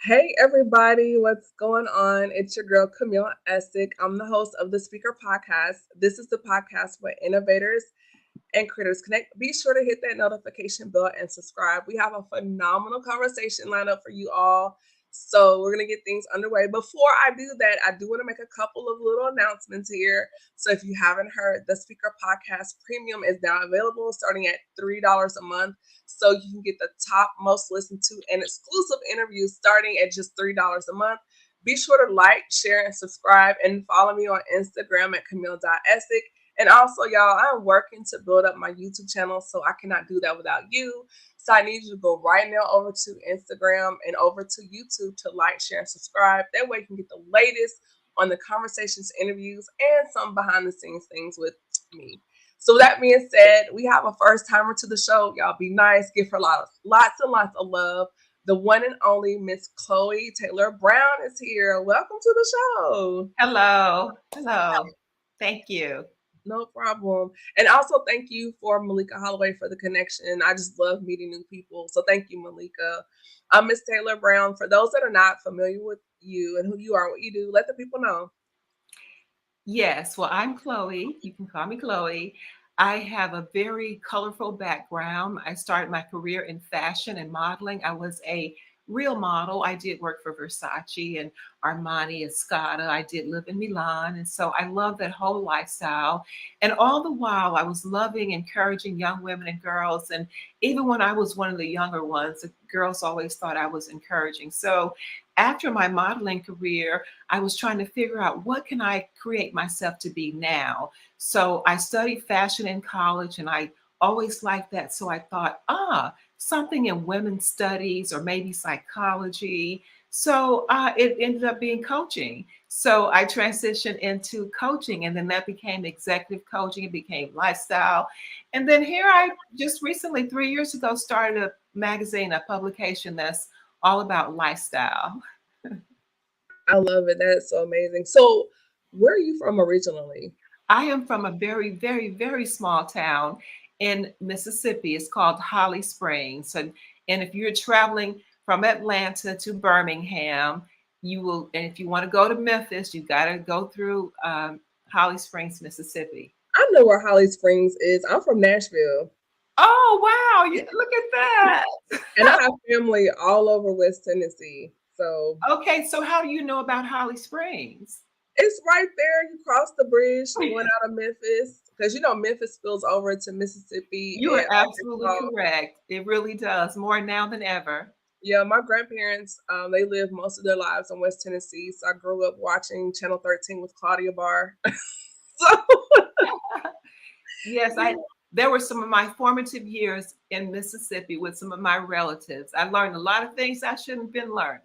Hey everybody, what's going on? It's your girl Camille Essick. I'm the host of the Speaker Podcast. This is the podcast where innovators and creators connect. Be sure to hit that notification bell and subscribe. We have a phenomenal conversation lined up for you all. So we're gonna get things underway. Before I do that, I do want to make a couple of little announcements here. So if you haven't heard, the Speaker Podcast Premium is now available starting at $3 a month. So you can get the top most listened to and exclusive interviews starting at just $3 a month. Be sure to like, share, and subscribe, and follow me on Instagram at Camille.Essick. And also, y'all, I'm working to build up my YouTube channel, so I cannot do that without you. So I need you to go right now over to Instagram and over to YouTube to like, share, and subscribe. That way you can get the latest on the conversations, interviews, and some behind the scenes things with me. So that being said, we have a first timer to the show. Y'all be nice, give her lots and lots of love. The one and only Miss Chloe Taylor Brown is here. Welcome to the show. Hello. Hello. Thank you. No problem. And also thank you for Malika Holloway for the connection. I just love meeting new people. So thank you, Malika. Miss Taylor Brown, for those that are not familiar with you and who you are, what you do, let the people know. Yes, well, I'm Chloe. You can call me Chloe. I have a very colorful background. I started my career in fashion and modeling. I was a real model. I did work for Versace and Armani and Scotta. I did live in Milan. And so I love that whole lifestyle. And all the while, I was loving, encouraging young women and girls. And even when I was one of the younger ones, the girls always thought I was encouraging. So after my modeling career, I was trying to figure out what can I create myself to be now. So I studied fashion in college and I always liked that. So I thought, something in women's studies or maybe psychology. So it ended up being coaching. So I transitioned into coaching and then that became executive coaching. It became lifestyle. And then here I just recently, 3 years ago, started a magazine, a publication that's all about lifestyle. I love it. That's so amazing. So, where are you from originally? I am from a very, very, very small town in Mississippi. It's called Holly Springs. And if you're traveling from Atlanta to Birmingham, you will, and if you want to go to Memphis, you got to go through Holly Springs, Mississippi. I know where Holly Springs is. I'm from Nashville. Oh, wow. Look at that. And I have family all over West Tennessee. So Okay, so how do you know about Holly Springs? it's right there. You cross the bridge going out of Memphis. Because you know Memphis spills over to Mississippi You and are absolutely Arkansas. correct. It really does, more now than ever. Yeah, my grandparents, they lived most of their lives in West Tennessee. So I grew up watching Channel 13 with Claudia Barr. So Yes, I there were some of my formative years in Mississippi with some of my relatives. I learned a lot of things I shouldn't have been learning.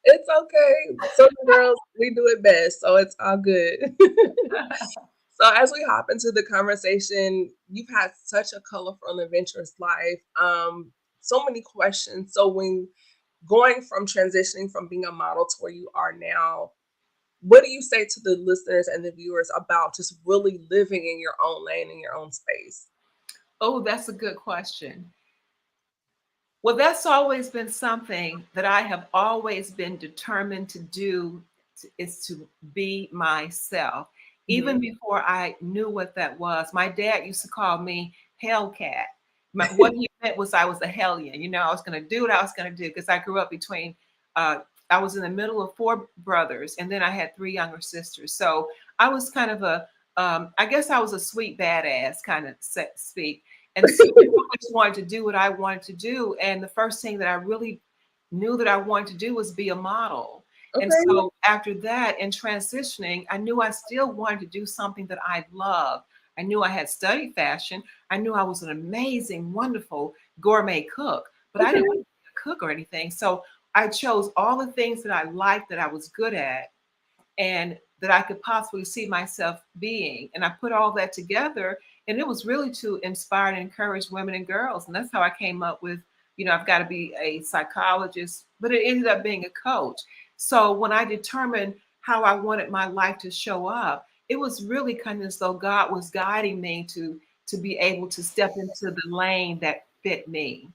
it's okay. Southern girls, we do it best. So it's all good. So as we hop into the conversation, you've had such a colorful and adventurous life. So many questions. So when going from transitioning from being a model to where you are now, what do you say to the listeners and the viewers about just really living in your own lane, in your own space? Oh, that's a good question. Well, that's always been something that I have always been determined to do is to be myself. Even Mhm. before I knew what that was, my dad used to call me Hellcat. What he meant was I was a hellion. You know, I was going to do what I was going to do because I grew up between, I was in the middle of four brothers and then I had three younger sisters. So I was kind of I guess I was a sweet badass kind of speak. And so I just wanted to do what I wanted to do. And the first thing that I really knew that I wanted to do was be a model. And Okay. so after that, in transitioning, I knew I still wanted to do something that I love. I knew I had studied fashion. I knew I was an amazing, wonderful gourmet cook, but I didn't want Okay. to be a cook or anything. So I chose all the things that I liked, that I was good at, and that I could possibly see myself being. And I put all that together, and it was really to inspire and encourage women and girls. And that's how I came up with, I've got to be a psychologist, but it ended up being a coach. So when I determined how I wanted my life to show up, it was really kind of as though God was guiding me to be able to step into the lane that fit me.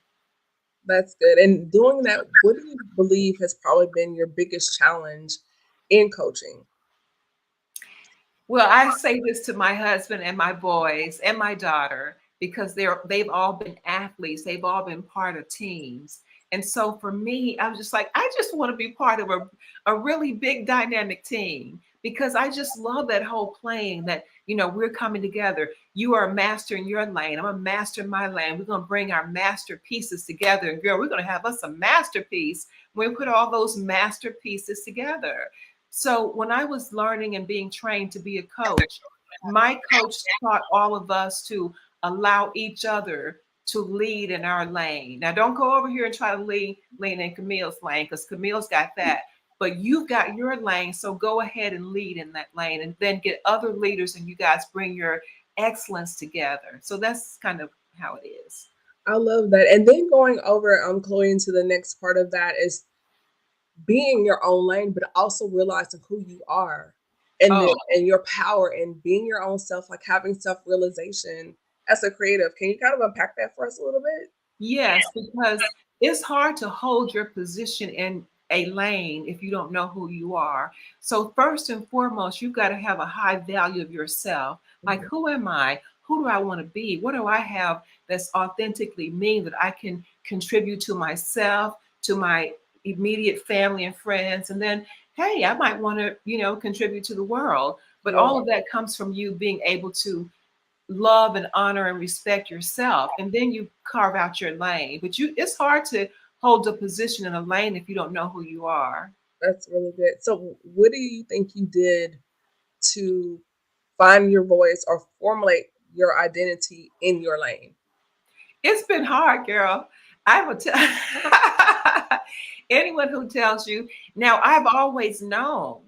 That's good. And doing that, what do you believe has probably been your biggest challenge in coaching? Well, I say this to my husband and my boys and my daughter because they've all been athletes. They've all been part of teams. And so for me, I was just like, I just want to be part of a really big dynamic team because I just love that whole playing that, we're coming together. You are a master in your lane. I'm a master in my lane. We're going to bring our masterpieces together. And girl, we're going to have us a masterpiece when we put all those masterpieces together. So when I was learning and being trained to be a coach, my coach taught all of us to allow each other to lead in our lane. Now, don't go over here and try to lean in Camille's lane because Camille's got that. But you've got your lane, so go ahead and lead in that lane, and then get other leaders, and you guys bring your excellence together. So that's kind of how it is. I love that. And then going over, Chloe, into the next part of that is being your own lane, but also realizing who you are and then Oh, and your power and being your own self, like having self-realization as a creative. Can you kind of unpack that for us a little bit? yes, because it's hard to hold your position in a lane if you don't know who you are. So, first and foremost, you've got to have a high value of yourself. Like, Mhm. who am I? Who do I want to be? What do I have that's authentically me that I can contribute to myself, to my immediate family and friends? And then, hey, I might want to, contribute to the world. But Yeah, all of that comes from you being able to love and honor and respect yourself, and then you carve out your lane. But it's hard to hold a position in a lane if you don't know who you are. that's really good. So what do you think you did to find your voice or formulate your identity in your lane? It's been hard, girl. I will tell anyone who tells you. Now, I've always known,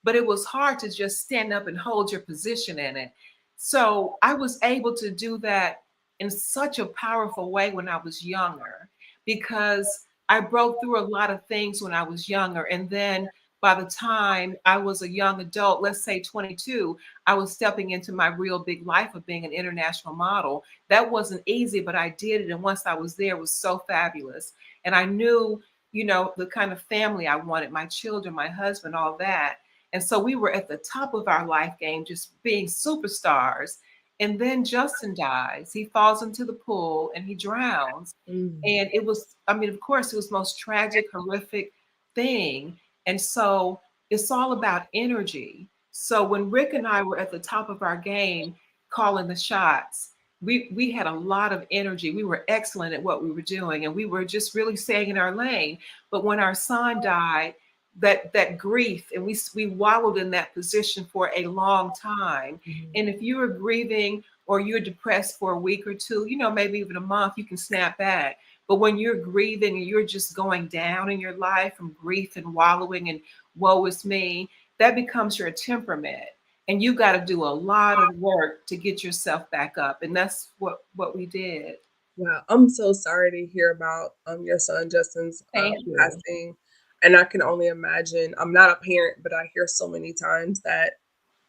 but it was hard to just stand up and hold your position in it. So I was able to do that in such a powerful way when I was younger because I broke through a lot of things when I was younger. And then by the time I was a young adult, let's say 22, I was stepping into my real big life of being an international model. That wasn't easy, but I did it. And once I was there, it was so fabulous. And I knew, the kind of family I wanted, my children, my husband, all that. And so we were at the top of our life game, just being superstars. And then Justin dies. He falls into the pool and he drowns. Mm. And it was, I mean, of course, it was the most tragic, horrific thing. And so it's all about energy. So when Rick and I were at the top of our game, calling the shots, we had a lot of energy. We were excellent at what we were doing, and we were just really staying in our lane. But when our son died, that grief, and we wallowed in that position for a long time. Mhm. And if you are grieving or you're depressed for a week or two, maybe even a month, you can snap back. But when you're grieving and you're just going down in your life from grief and wallowing and woe is me, that becomes your temperament. And you got to do a lot of work to get yourself back up. And that's what we did. Wow, I'm so sorry to hear about your son Justin's Thank you. passing, and I can only imagine. I'm not a parent, but I hear so many times that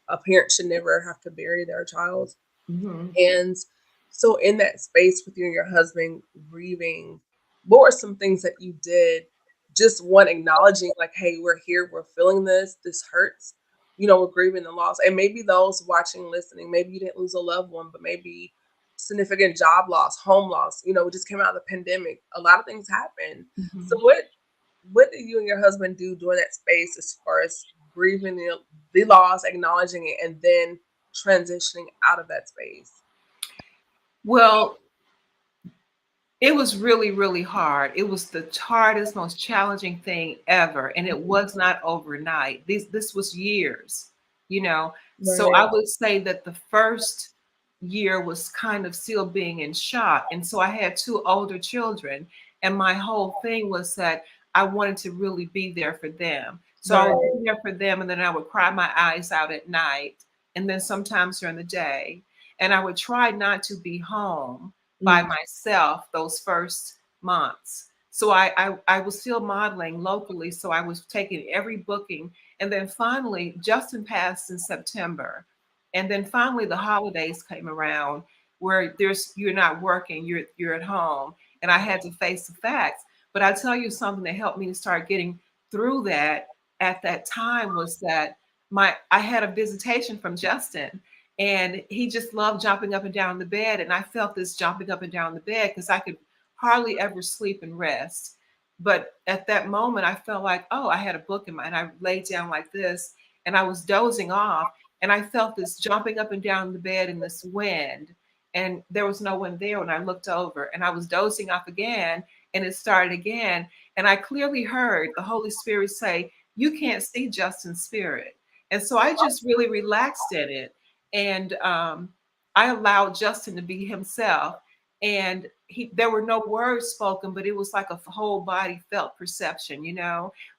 a parent should never have to bury their child. Mhm. And so, in that space with you and your husband grieving, what were some things that you did? Just one, acknowledging, like, hey, we're here, we're feeling this hurts, we're grieving the loss. And maybe those watching, listening, maybe you didn't lose a loved one, but maybe significant job loss, home loss. We just came out of the pandemic. A lot of things happen. So, Mhm. what did you and your husband do during that space as far as grieving the loss, acknowledging it, and then transitioning out of that space? Well, it was really, really hard. It was the hardest, most challenging thing ever, and it was not overnight. This was years. So Right. I would say that the first year was kind of still being in shock. And so I had two older children, and my whole thing was that I wanted to really be there for them. So I would Right. be there for them, and then I would cry my eyes out at night, and then sometimes during the day. And I would try not to be home by Mm, myself those first months. So I was still modeling locally. So I was taking every booking. And then finally, Justin passed in September. And then finally the holidays came around where you're not working, you're at home. and I had to face the facts. But I tell you something that helped me to start getting through that at that time was that my I had a visitation from Justin, and he just loved jumping up and down the bed, and I felt this jumping up and down the bed because I could hardly ever sleep and rest. But at that moment, I felt like, oh, I had a book in my, and I laid down like this, and I was dozing off, and I felt this jumping up and down the bed in this wind, and there was no one there when I looked over, and I was dozing off again, and it started again, and I clearly heard the Holy Spirit say, "You can't see Justin's spirit," and so I just really relaxed in it, and I allowed Justin to be himself, and there were no words spoken, but it was like a whole body felt perception,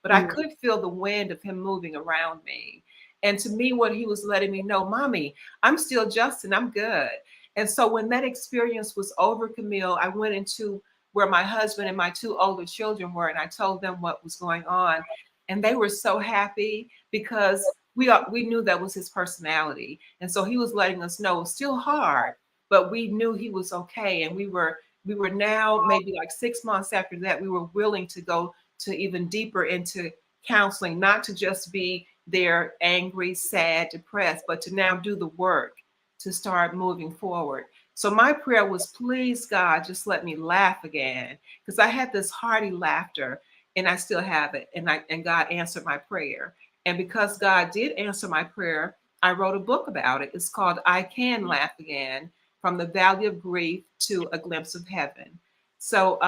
but I Mm. could feel the wind of him moving around me. And to me, what he was letting me know, Mommy, I'm still Justin, I'm good. And so when that experience was over, Camille, I went into where my husband and my two older children were, and I told them what was going on, and they were so happy because we knew that was his personality, and so he was letting us know it's still hard, but we knew he was okay, and we were now maybe like 6 months after that we were willing to go to even deeper into counseling, not to just be there angry, sad, depressed, but to now do the work to start moving forward. So my prayer was, please God, just let me laugh again, because I had this hearty laughter, and I still have it, and God answered my prayer. And because God did answer my prayer, I wrote a book about it. It's called I Can Laugh Again, From the Valley of Grief to a Glimpse of Heaven. So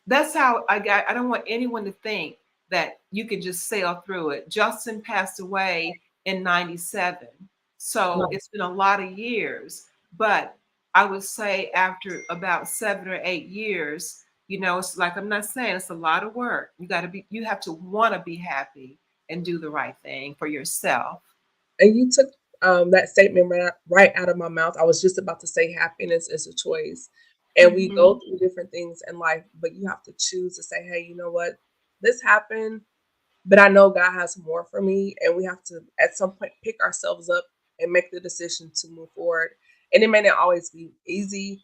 that's how I got. I don't want anyone to think that you can just sail through it. Justin passed away in 97. So Wow. it's been a lot of years. But I would say after about 7 or 8 years, it's like, I'm not saying it's a lot of work. You have to want to be happy and do the right thing for yourself. And you took that statement right out of my mouth. I was just about to say happiness is a choice. And we go Mhm. through different things in life, but you have to choose to say, hey, you know what? This happened, but I know God has more for me. And we have to, at some point, pick ourselves up and make the decision to move forward. And it may not always be easy,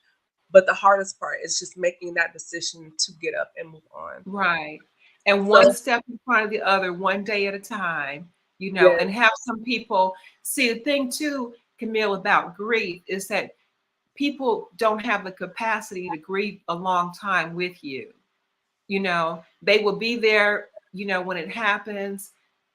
but the hardest part is just making that decision to get up and move on. Right. And So, one step in front of the other, one day at a time, yes, and have some people see the thing too, Camille, about grief is that people don't have the capacity to grieve a long time with you. They will be there, when it happens.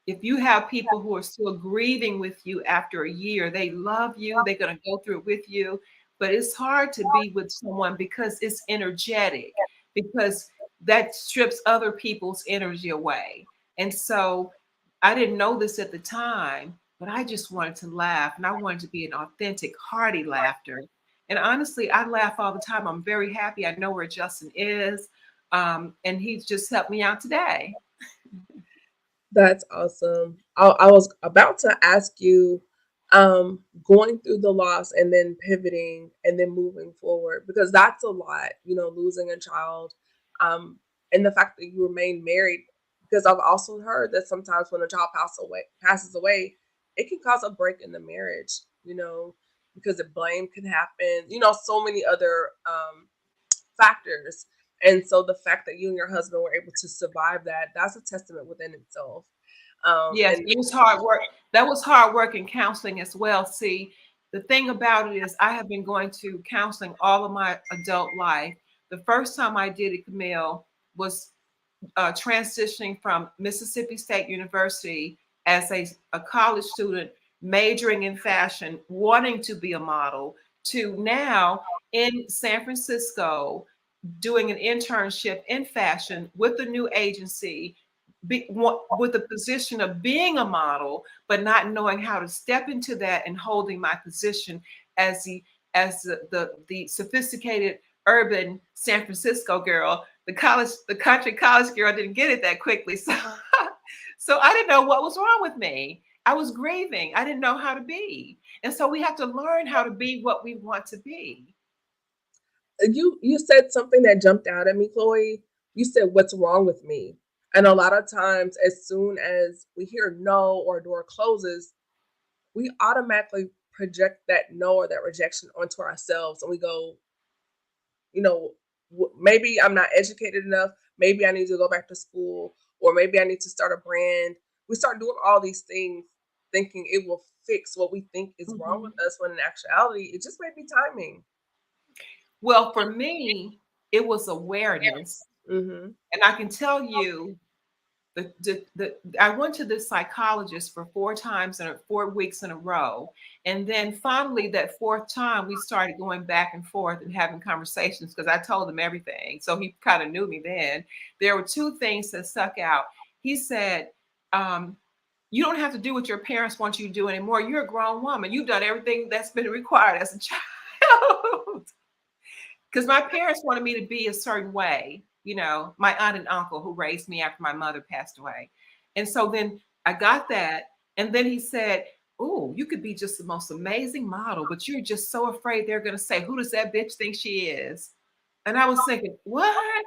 If you have people who are still grieving with you after a year, they love you, they're going to go through it with you. But it's hard to be with someone because it's energetic, because that strips other people's energy away. And so I didn't know this at the time, but I just wanted to laugh, and I wanted to be an authentic, hearty laughter. And honestly, I laugh all the time. I'm very happy. I know where Justin is, and he's just helped me out today. that's awesome. I was about to ask you, going through the loss and then pivoting and then moving forward, because that's a lot, losing a child, um, and the fact that you remain married. Because I've also heard that sometimes when a child passes away, it can cause a break in the marriage. Because the blame can happen. So many other factors. And so the fact that you and your husband were able to survive that's a testament within itself. Yes, And it was hard work. That was hard work in counseling as well. See, the thing about it is, I have been going to counseling all of my adult life. The first time I did it, Camille, was transitioning from Mississippi State University as a college student, majoring in fashion, wanting to be a model, to now in San Francisco doing an internship in fashion with a new agency, with the position of being a model, but not knowing how to step into that and holding my position as the sophisticated urban San Francisco girl. The country college girl didn't get it that quickly. So so I didn't know what was wrong with me. I was grieving. I didn't know how to be. And so we have to learn how to be what we want to be. you said something that jumped out at me, Chloe. You said, "What's wrong with me?" And a lot of times, as soon as we hear no or a door closes, we automatically project that no or that rejection onto ourselves, and we go, you know, maybe I'm not educated enough. Maybe I need to go back to school, or maybe I need to start a brand. We start doing all these things thinking it will fix what we think is wrong with Mhm. us, when in actuality, it just might be timing. Well, for me, it was awareness. Mhm. And I can tell you I went to this psychologist for 4 times in 4 weeks in a row. And then finally, that fourth time, we started going back and forth and having conversations because I told him everything. So he kind of knew me then. There were two things that stuck out. He said, um, you don't have to do what your parents want you to do anymore. You're a grown woman. You've done everything that's been required as a child. Because my parents wanted me to be a certain way, my aunt and uncle who raised me after my mother passed away. And so then I got that. And then he said, "Oh, you could be just the most amazing model, but you're just so afraid they're going to say, who does that bitch think she is?" And I was thinking, what?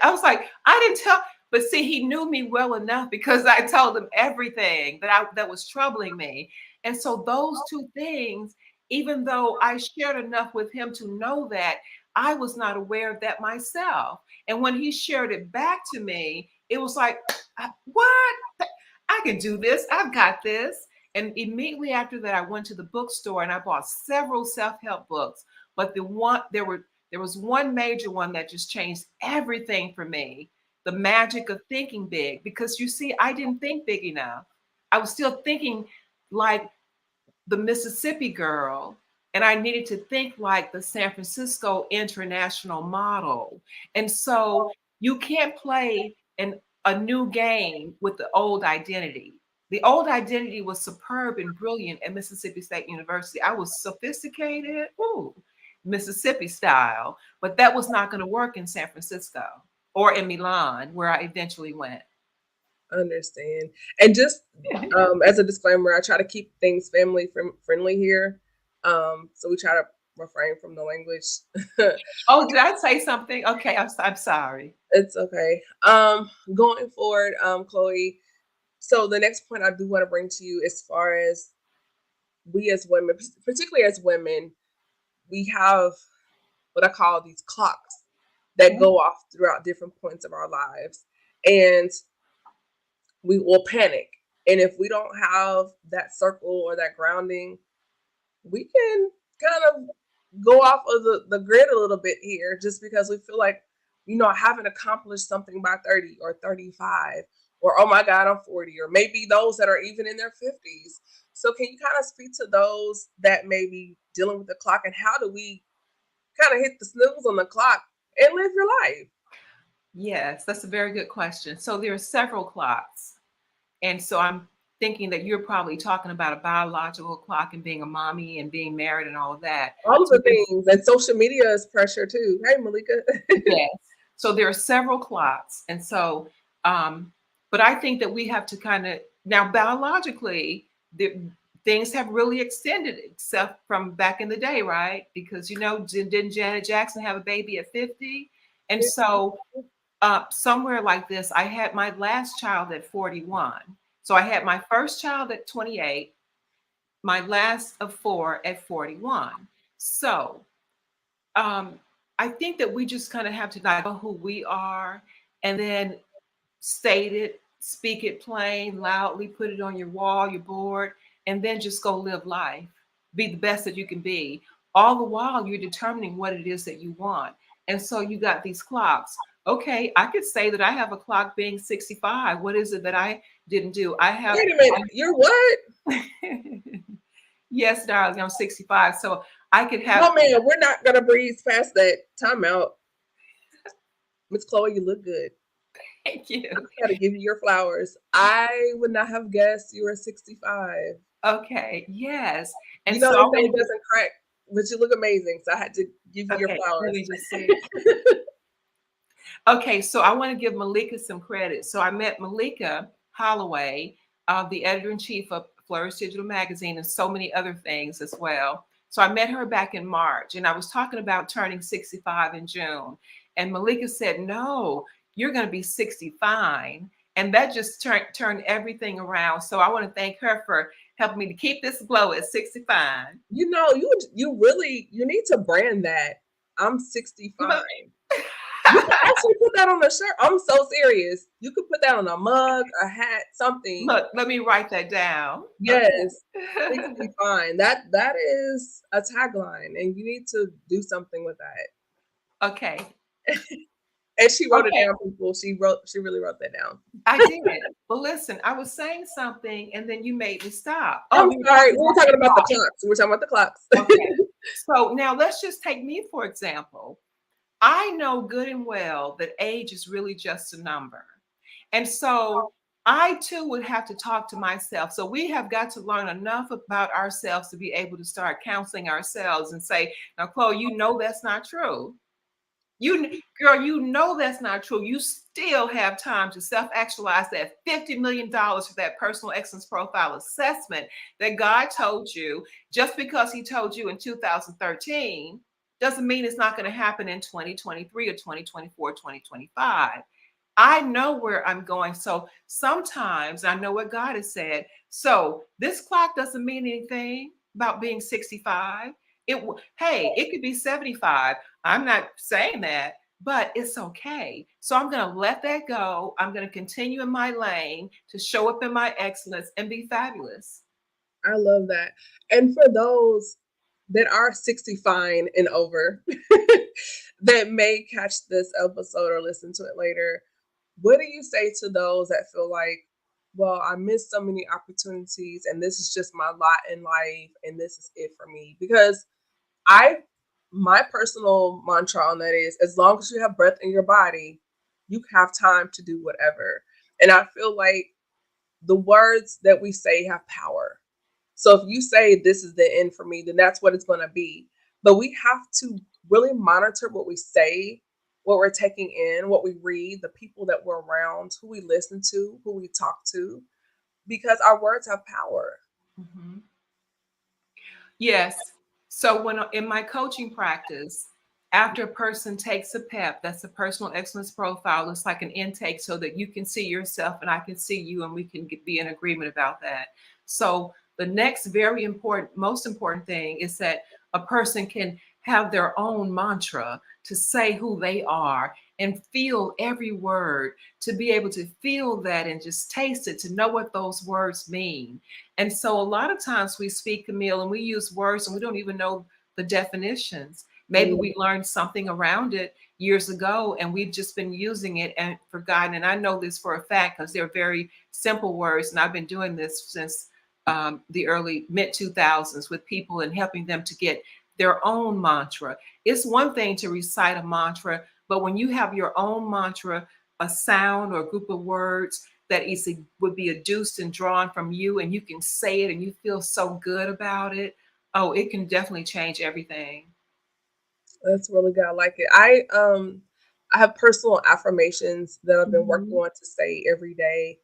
I was like, I didn't tell. But see, he knew me well enough because I told him everything that was troubling me. And so those two things, even though I shared enough with him to know that, I was not aware of that myself. And when he shared it back to me, it was like, what? I can do this. I've got this. And immediately after that, I went to the bookstore and I bought several self-help books. But there was one major one that just changed everything for me. The magic of thinking big. Because you see, I didn't think big enough. I was still thinking like the Mississippi girl, and I needed to think like the San Francisco international model. And so you can't play a new game with the old identity. The old identity was superb and brilliant at Mississippi State University. I was sophisticated, ooh, Mississippi style, but that was not going to work in San Francisco or in Milan, where I eventually went. Understand. And just as a disclaimer, I try to keep things family friendly here. So we try to refrain from the language. Oh, did I say something? Okay, I'm sorry. It's okay. Going forward, Chloe. So the next point I do want to bring to you, as far as we as women, particularly as women, we have what I call these clocks that Mhm. go off throughout different points of our lives, and we will panic. And if we don't have that circle or that grounding, we can kind of go off of the grid a little bit here, just because we feel like, I haven't accomplished something by 30 or 35, or oh my God, I'm 40, or maybe those that are even in their 50s. So, can you kind of speak to those that may be dealing with the clock, and how do we kind of hit the snooze on the clock and live your life? Yes, that's a very good question. So there are several clocks. And so I'm thinking that you're probably talking about a biological clock and being a mommy and being married and all of that. All of So the things, and social media is pressure too. Hey, Malika. yes. So there are several clocks. And so, um, but I think that we have to kind of now biologically, things have really extended except from back in the day, right? Because didn't Janet Jackson have a baby at 50? And so somewhere like this, I had my last child at 41. So I had my first child at 28, my last of four at 41. So um, I think that we just kind of have to know who we are and then state it, speak it plain, loudly, put it on your wall, your board, and then just go live life. Be the best that you can be. All the while, you're determining what it is that you want. And so you got these clocks. Okay, I could say that I have a clock being 65. What is it that I didn't do? I have. Wait a minute. You're what? Yes, darling, I'm 65. So I could have. No, man, we're not gonna breeze past that. Time out. Miss Chloe, you look good. Thank I you. gotta give you your flowers. I would not have guessed you were 65. Okay, yes. And You know, so they I say want it to give. doesn't crack, but you look amazing. So I had to give you your Okay, let flowers. me just see. Okay, so I want to give Malika some credit. So I met Malika Holloway, the editor in chief of Flourish Digital Magazine, and so many other things as well. So I met her back in March, and I was talking about turning 65 in June. And Malika said, "No, you're going to be 65." And that just turned everything around. So I want to thank her for helping me to keep this glow at 65. You know, you really, you need to brand that. I'm 65. You can actually put that on a shirt. I'm so serious. You could put that on a mug, a hat, something. Look, let me write that down. Yes, it Okay. can be fine. That is a tagline, and you need to do something with that. Okay. And she wrote it Okay. down, people. She really wrote that down. I did. Well, listen, I was saying something and then you made me stop. Oh, I'm we were sorry. talking We were about the talking about the clock. clocks. We were talking about the clocks. Okay. So now let's just take me, for example. I know good and well that age is really just a number. And so I too would have to talk to myself. So we have got to learn enough about ourselves to be able to start counseling ourselves and say, now, Chloe, you know that's not true. Girl, you know that's not true. You still have time to self-actualize that $50 million for that personal excellence profile assessment that God told you. Just because he told you in 2013 doesn't mean it's not going to happen in 2023 or 2024, 2025. I know where I'm going. So sometimes I know what God has said. So this clock doesn't mean anything about being 65. Hey, it could be 75. I'm not saying that, but it's okay. So I'm going to let that go. I'm going to continue in my lane to show up in my excellence and be fabulous. I love that. And for those that are 65 and over that may catch this episode or listen to it later, what do you say to those that feel like, well, I missed so many opportunities and this is just my lot in life and this is it for me? Because I, my personal mantra on that is as long as you have breath in your body, you have time to do whatever. And I feel like the words that we say have power. So if you say this is the end for me, then that's what it's going to be. But we have to really monitor what we say, what we're taking in, what we read, the people that we're around, who we listen to, who we talk to, because our words have power. Mhm. Yes. So when in my coaching practice, after a person takes a PEP, that's a personal excellence profile, it's like an intake so that you can see yourself and I can see you and we can be in agreement about that. So the next very important, most important thing is that a person can have their own mantra to say who they are and feel every word, to be able to feel that and just taste it, to know what those words mean. And so a lot of times we speak, Camille, and we use words and we don't even know the definitions. Maybe Mm, we learned something around it years ago and we've just been using it and forgotten. And I know this for a fact because they're very simple words. And I've been doing this since the early mid 2000s with people and helping them to get their own mantra. It's one thing to recite a mantra, but when you have your own mantra, a sound or a group of words, that is would be adduced and drawn from you and you can say it and you feel so good about it. Oh, it can definitely change everything. that's really good. I like it. I have personal affirmations that I've been working Mhm. on to say every day.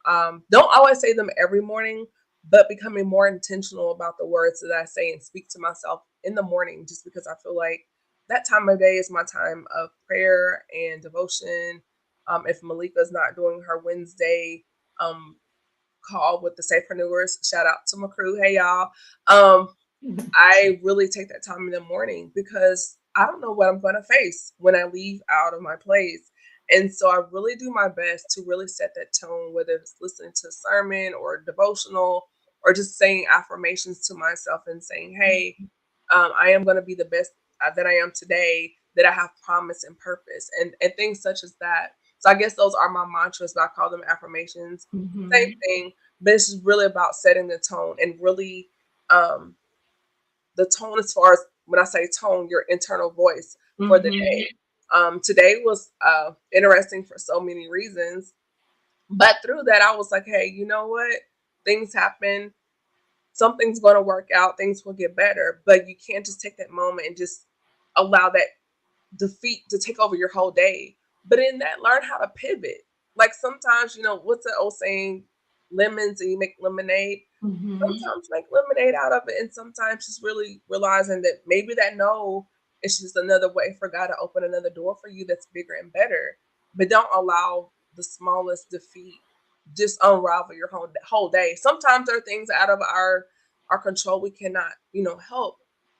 Don't always say them every morning, but becoming more intentional about the words that I say and speak to myself in the morning, just because I feel like that time of day is my time of prayer and devotion. If Malika's not doing her Wednesday um, call with the Safepreneurs, shout out to my crew. Hey, y'all. Um, I really take that time in the morning because I don't know what I'm going to face when I leave out of my place. And so I really do my best to really set that tone, whether it's listening to a sermon or devotional or just saying affirmations to myself and saying, hey, I am going to be the best that I am today, that I have promise and purpose and things such as that. So I guess those are my mantras, but I call them affirmations. Same Mhm. thing, but it's just really about setting the tone and really um, the tone as far as when I say tone, your internal voice for the Mhm. day. Today was interesting for so many reasons, but through that, I was like, hey, you know what? Things happen. Something's going to work out. Things will get better, but you can't just take that moment and just allow that defeat to take over your whole day. But in that, learn how to pivot. Like sometimes, what's the old saying? Lemons and you make lemonade. Mhm. Sometimes make lemonade out of it, and sometimes just really realizing that maybe that no is just another way for God to open another door for you that's bigger and better. But don't allow the smallest defeat just unravel your whole day. Sometimes there are things out of our control we cannot, help,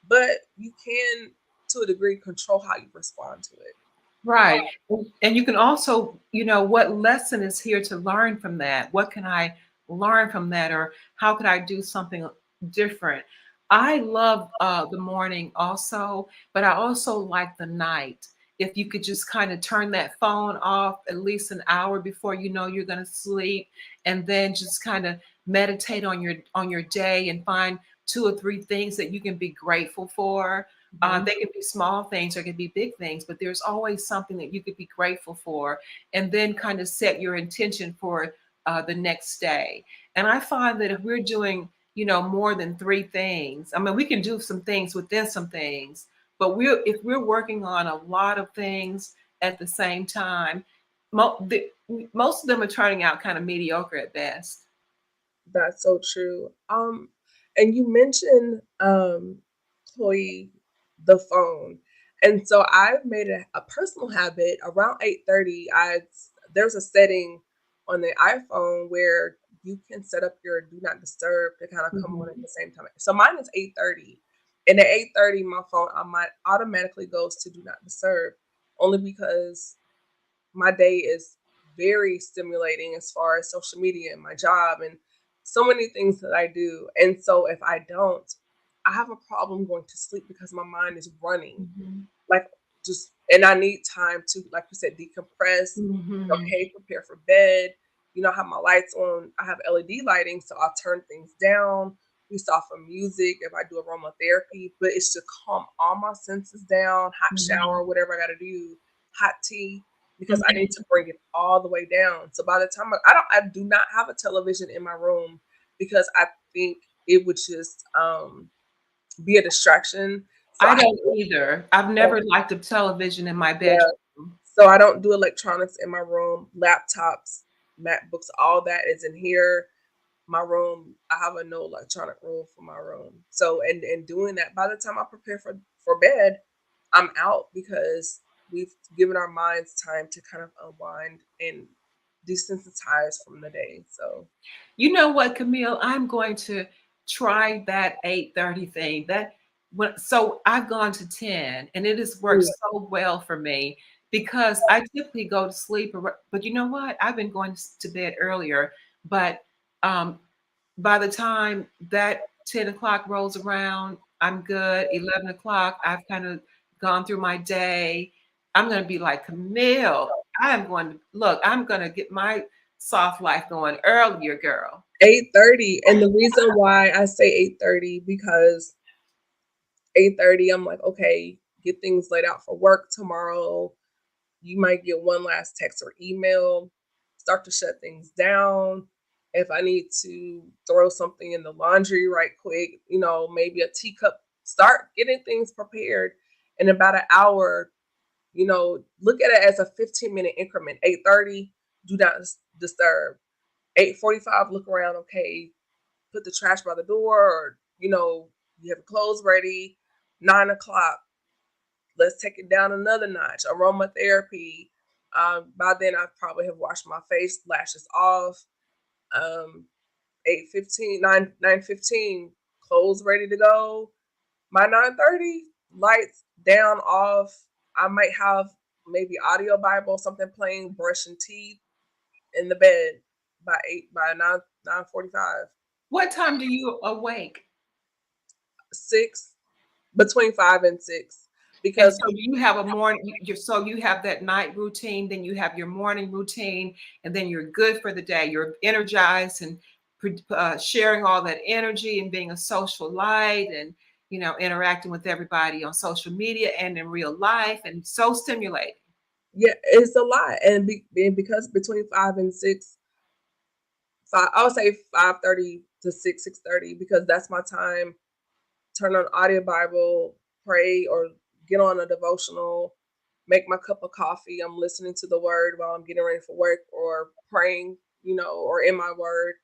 but you can to a degree control how you respond to it. Right. And you can also, what lesson is here to learn from that? What can I learn from that? Or how could I do something different? I love the morning also, but I also like the night. If you could just kind of turn that phone off at least an hour before you know you're going to sleep, and then just kind of meditate on your day and find two or three things that you can be grateful for. Mhm. They can be small things or it can be big things, but there's always something that you could be grateful for, and then kind of set your intention for the next day. And I find that if we're doing, more than three things, I mean, we can do some things within some things, but if we're working on a lot of things at the same time, most of them are turning out kind of mediocre at best. That's so true. And you mentioned, Chloe, the phone, and so I've made a personal habit around 8:30. There's a setting on the iPhone where you can set up your do not disturb to kind of come on at Mhm. the same time. So mine is 8:30, and at 8:30, my phone I might automatically goes to do not disturb, only because my day is very stimulating as far as social media and my job and so many things that I do. And so if I don't, I have a problem going to sleep because my mind is running. Mhm. Like, just, and I need time to, like you said, decompress, Mhm. okay, prepare for bed. I have my lights on. I have LED lighting, so I'll turn things down. We off of music if I do aromatherapy, but it's to calm all my senses down, hot Mhm. shower, whatever I gotta do, hot tea, because I need Mhm. to bring it all the way down. So by the time I do not have a television in my room because I think it would just be a distraction. So I I don't either. I've don't, never liked a television in my yeah. bedroom. So I don't do electronics in my room, laptops, MacBooks, all that is in here. My room, I have a no electronic rule for my room. So and doing that, by the time I prepare for bed, I'm out because we've given our minds time to kind of unwind and desensitize from the day. So You know what, Camille? I'm going to try that 8:30 thing. So I've gone to 10 and it has worked mm, so well for me because I typically go to sleep, but you know what? I've been going to bed earlier, but um, by the time that 10 o'clock rolls around, I'm good. 11 o'clock, I've kind of gone through my day. I'm going to be like, Camille, I'm going to get my soft life going earlier, girl. 8:30, and the reason why I say 8:30 because 8:30, I'm like, okay, get things laid out for work tomorrow. You might get one last text or email, start to shut things down. If I need to throw something in the laundry right quick, maybe a teacup, start getting things prepared. In about an hour, look at it as a 15-minute increment. 8:30, do not disturb. 8:45, look around, okay, put the trash by the door, or, you have clothes ready. 9 o'clock, let's take it down another notch. Aromatherapy. By then, I probably have washed my face, lashes off. 8:15, 9:15, clothes ready to go. By 9:30, lights down, off. I might have maybe audio Bible, something playing, brushing teeth in the bed by 9:45. What time do you awake? 6, between 5 and 6, And because so do you have a morning, so you have that night routine, then you have your morning routine, and then you're good for the day. You're energized and sharing all that energy and being a social light and, interacting with everybody on social media and in real life and so stimulating. yeah, it's a lot, and because between 5 and 6, I would say 5:30 to 6:30, because that's my time. Turn on audio Bible, pray, or get on a devotional, make my cup of coffee. I'm listening to the word while I'm getting ready for work, or praying, or in my word.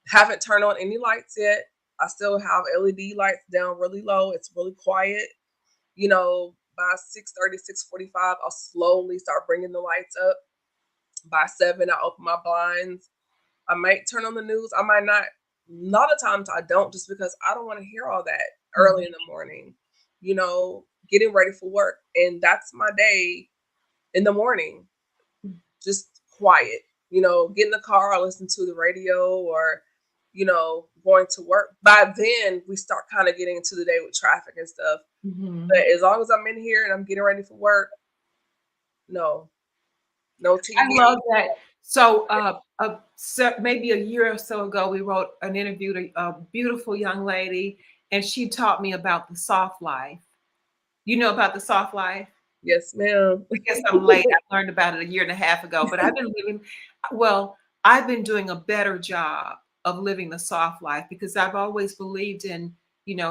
Haven't turned on any lights yet. I still have LED lights down really low. It's really quiet. By 6:30, 6:45, I'll slowly start bringing the lights up. By 7, I open my blinds. I might turn on the news. I might not. A lot of times I don't, just because I don't want to hear all that early Mhm. in the morning, getting ready for work. And that's my day. in the morning, just quiet. Get in the car or listen to the radio or, going to work. By then, we start kind of getting into the day with traffic and stuff. But Mhm. as long as I'm in here and I'm getting ready for work, no, no I TV. love that. So, maybe a year or so ago, we wrote an interview to a beautiful young lady, and she taught me about the soft life. You know about the soft life? Yes, ma'am. I guess I'm late. I learned about it a year and a half ago, but well, I've been doing a better job of living the soft life because I've always believed in,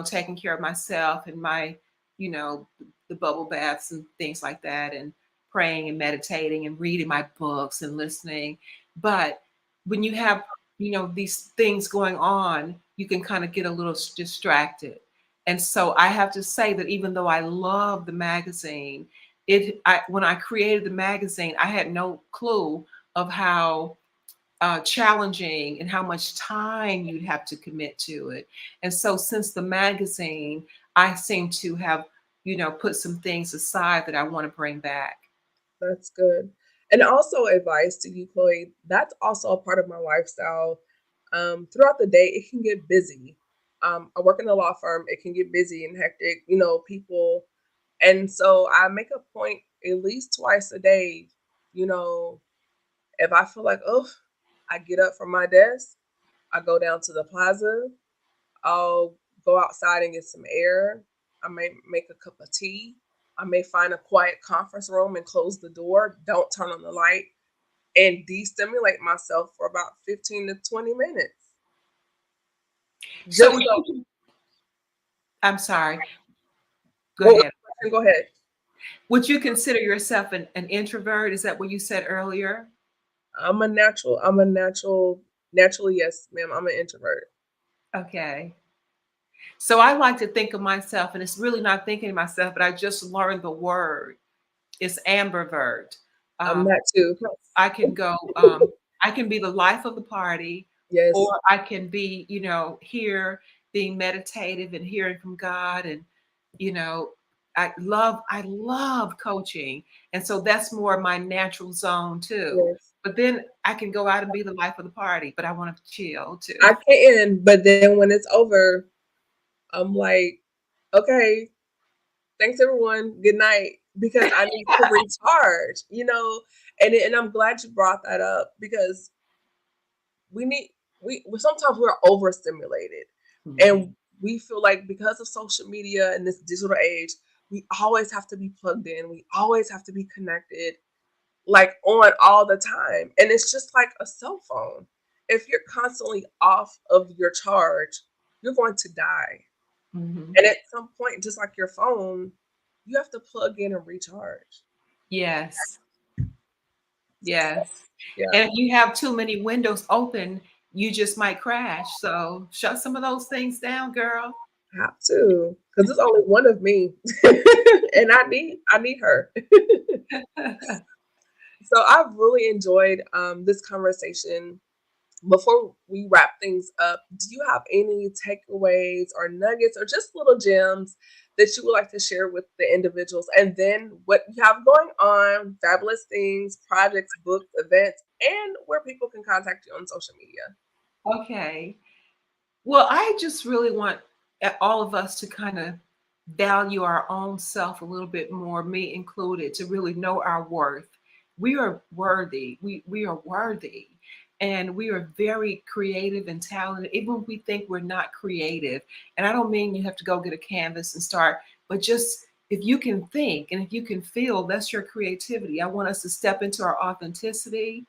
taking care of myself and my, the bubble baths and things like that, and praying and meditating and reading my books and listening. But when you have, these things going on, you can kind of get a little distracted. And so I have to say that even though I love the magazine, when I created the magazine, I had no clue of how challenging and how much time you'd have to commit to it. And so since the magazine, I seem to have, put some things aside that I want to bring back. That's good. And also advice to you, Chloe, that's also a part of my lifestyle. Throughout the day, it can get busy. I work in a law firm. It can get busy and hectic, people. And so I make a point at least twice a day, you know, if I feel like, oh, I get up from my desk, I go down to the plaza, I'll go outside and get some air. I may make a cup of tea. I may find a quiet conference room and close the door, don't turn on the light, and de-stimulate myself for about 15 to 20 minutes. So Just so, I'm sorry, go what was ahead. the question? Go ahead. Would you consider yourself an introvert? Is that what you said earlier? Naturally, yes, ma'am. I'm an introvert. Okay. So I like to think of myself, and it's really not thinking of myself, but I just learned the word. It's ambivert. I'm Um, that too. so I can go, I can be the life of the party, Yes, or I can be, here being meditative and hearing from God. And, you know, I love coaching. And so that's more my natural zone too. yes. But then I can go out and be the life of the party, but I want to chill too. I can, but then when it's over, I'm like, okay, thanks everyone. Good night. Because I need to recharge. And I'm glad you brought that up because we need sometimes we're overstimulated Mhm. and we feel like because of social media and this digital age, we always have to be plugged in. We always have to be connected, like on all the time. And it's just like a cell phone. If you're constantly off of your charge, you're going to die. Mhm. And at some point, just like your phone, you have to plug in and recharge. Yes. Yes. Yeah, And if you have too many windows open, you just might crash. So shut some of those things down, girl. have to, because there's only one of me, and I need her. So I've really enjoyed this conversation. Before we wrap things up, do you have any takeaways or nuggets or just little gems that you would like to share with the individuals? And then what you have going on, fabulous things, projects, books, events, and where people can contact you on social media. Okay. Well, I just really want all of us to kind of value our own self a little bit more, me included, to really know our worth. We are worthy. We are worthy. And we are very creative and talented, even if we think we're not creative. And I don't mean you have to go get a canvas and start, but just if you can think and if you can feel, that's your creativity. I want us to step into our authenticity,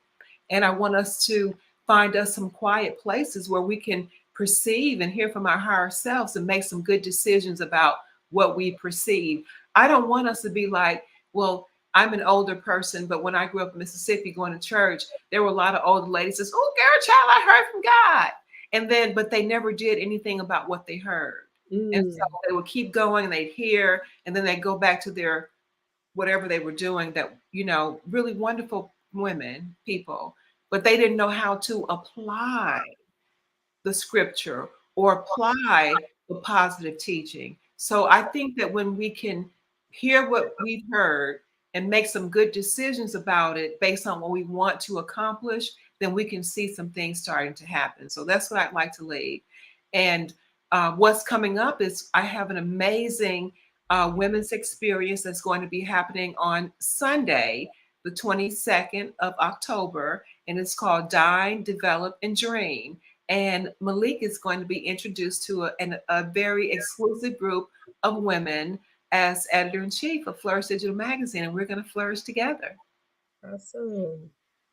and I want us to find us some quiet places where we can perceive and hear from our higher selves and make some good decisions about what we perceive. I don't want us to be like, well, I'm an older person, but when I grew up in Mississippi going to church, there were a lot of older ladies says, "Oh, girl, child, I heard from God." And then, but they never did anything about what they heard. And so Mm, they would keep going and they'd hear, and then they'd go back to their whatever they were doing that, really wonderful women, people, but they didn't know how to apply the scripture or apply the positive teaching. So I think that when we can hear what we've heard and make some good decisions about it based on what we want to accomplish, then we can see some things starting to happen. So that's what I'd like to leave. And what's coming up is I have an amazing women's experience that's going to be happening on Sunday, the 22nd of October, and it's called Dine, Develop, and Dream. And Malik is going to be introduced to a very exclusive group of women as editor in chief of Flourish Digital Magazine, and we're going to flourish together. Awesome.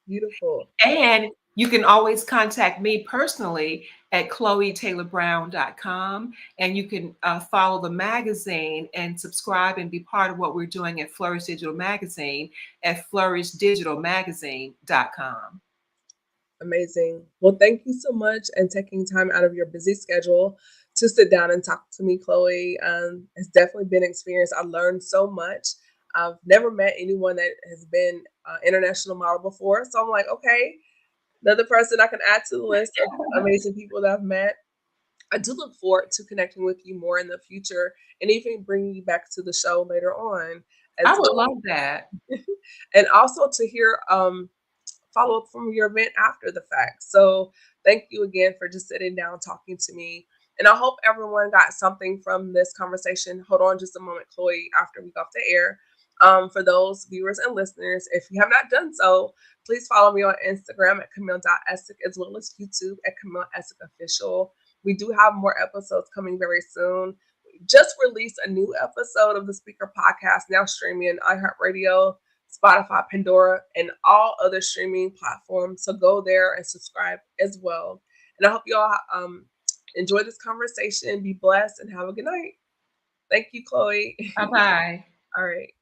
Beautiful. And you can always contact me personally at chloetaylorbrown.com. And you can follow the magazine and subscribe and be part of what we're doing at Flourish Digital Magazine at flourishdigitalmagazine.com. Amazing. Well, thank you so much and taking time out of your busy schedule to sit down and talk to me, Chloe. It's definitely been an experience. I learned so much. I've never met anyone that has been international model before. So I'm like, okay, another person I can add to the list of amazing people that I've met. I do look forward to connecting with you more in the future and even bringing you back to the show later on I as would well. love that. And also to hear follow up from your event after the fact. So thank you again for just sitting down talking to me. And I hope everyone got something from this conversation. Hold on just a moment, Chloe, after we go off the air. For those viewers and listeners, if you have not done so, please follow me on Instagram at Camille.Essick as well as YouTube at Camille Essick Official. We do have more episodes coming very soon. We just released a new episode of the Speaker Podcast, now streaming on iHeartRadio, Spotify, Pandora, and all other streaming platforms. So go there and subscribe as well. And I hope you all enjoy this conversation, be blessed, and have a good night. Thank you, Chloe. Bye bye. All right.